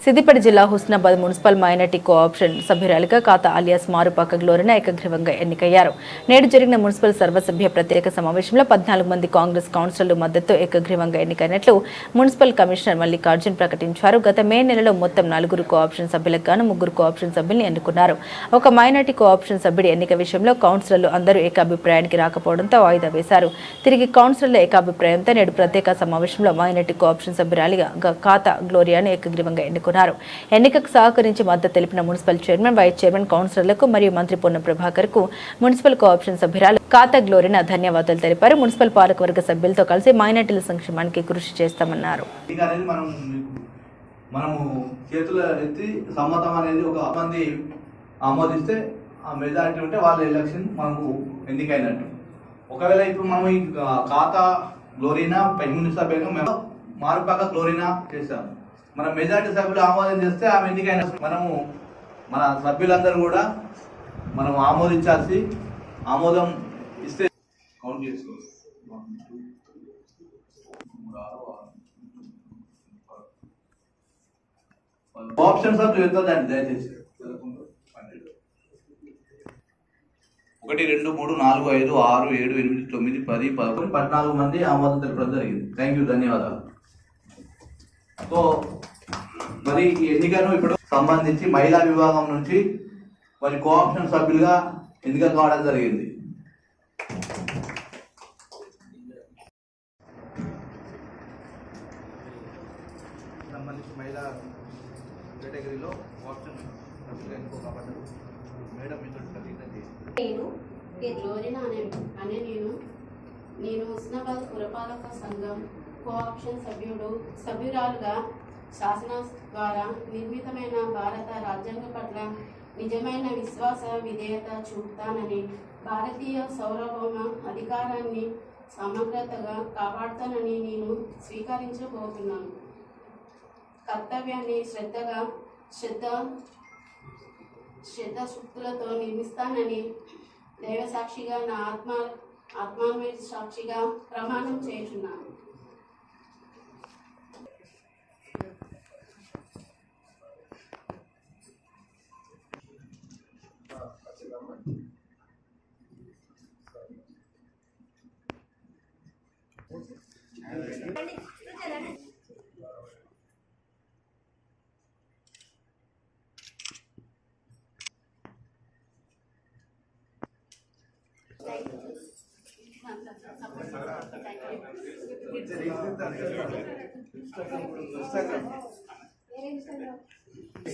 సిద్దిపేట జిల్లా Husnabad municipal minority cooption సభ్యురాలిగా ఖాతా alias Marupaka గ్లోరీనా ఏకగ్రీవంగా ఎన్నికయ్యారు. నేడు జరిగిన మున్సిపల్ సర్వసభ్య ప్రత్యేక సమావేశంలో 14 మంది కాంగ్రెస్ కౌన్సిలర్లు మద్దతు ఏకగ్రీవంగా ఎన్నికైనట్లు మున్సిపల్ కమిషనర్ మల్లికార్జున్ ప్రకటించారు. గత మే నెలలో మొత్తం 4 కోఆప్షన్ సభ్యులకు గాను 3 కోఆప్షన్ సభ్యుల్ని ఎన్నుకున్నారు. ఒక మైనార్టీ కోఆప్షన్ సభ్యుడి ఎన్నిక విషయంలో కౌన్సిలర్లు అందరూ ఏకాభిప్రాయానికి రాకపోవడంతో వాయిదా వేశారు. తిరిగి కౌన్సిలర్ల ఏకాభిప్రాయంతో నేడు ప్రత్యేక సమావేశంలో మైనార్టీ కోఆప్షన్ సభ్యురాలిగా ఖాతా గ్లోరియాను ఏకగ్రీవంగా ఎన్నుకున్నారు. ఎన్నికకు సహకరించి మద్దతు తెలిపిన మున్సిపల్ చైర్మన్, వైస్ చైర్మన్, కౌన్సిలర్లకు మరియు మంత్రి పొన్నం ప్రభాకర్ కు మున్సిపల్ కోఆప్షన్ సభ్యురాలు ఖాతా గ్లోరీనా ధన్యవాదాలు తెలిపారు. మున్సిపల్ పాలకవర్గ సభ్యులతో కలిసి మైనార్టీల సంక్షేమానికి కృషి చేస్తామన్నారు. మనము చేతుల ఎత్తి సమ్మతం అనేది ఒక మంది ఆమోదిస్తే ఆ మెజారిటీ ఉంటే వాళ్ళ ఎలక్షన్ మనకు ఎన్నికైనట్టు. ఒకవేళ ఇప్పుడు మనం ఈ ఖాతా గ్లోరీనా మున్సిపల్ మేము మారుపాక గ్లోరీనా చేశాము. మన మెజారిటీ సభ్యులు ఆమోదం చేస్తే ఆమె ఎన్నికైన మనము మన సభ్యులందరూ కూడా మనం ఆమోదించాల్సి ఆమోదం ఇస్తే కౌంట్ చేసుకోవచ్చు. ఆప్షన్ సభ్యులు ఎంతండి దయచేసి 1 2 3 4 5 6 7 8 9 10 11 14 మంది ఆమోదం తెలపడం జరిగింది. థ్యాంక్ యూ, ధన్యవాదాలు. సో మరి ఈ ఎన్నికను ఇప్పుడు సంబంధించి మహిళా విభాగం నుంచి మరి కోఆప్షన్ సభ్యులుగా ఎన్నిక కావడం జరిగింది. సంబంధించి మహిళా కేటగిరీలో కోఆప్షన్ సభ్యులుగా ఎన్నుకోబడ్డారు. మేడం గ్లోరీనా అనే నేను హుస్నాబాద్ పురపాలక సంఘం కోఆప్షన్ సభ్యురాలుగా శాసన ద్వారా నిర్మితమైన భారత రాజ్యాంగం పట్ల నిజమైన విశ్వాస విధేయత చూపుతానని, భారతీయ సార్వభౌమ అధికారాన్ని సమగ్రతగా కాపాడుతానని నేను స్వీకరించబోతున్నాను. కర్తవ్యాన్ని శ్రద్ధశక్తులతో నిర్మిస్తానని దైవ సాక్షిగా నా ఆత్మాన్వేష సాక్షిగా ప్రమాణం చేస్తున్నాను.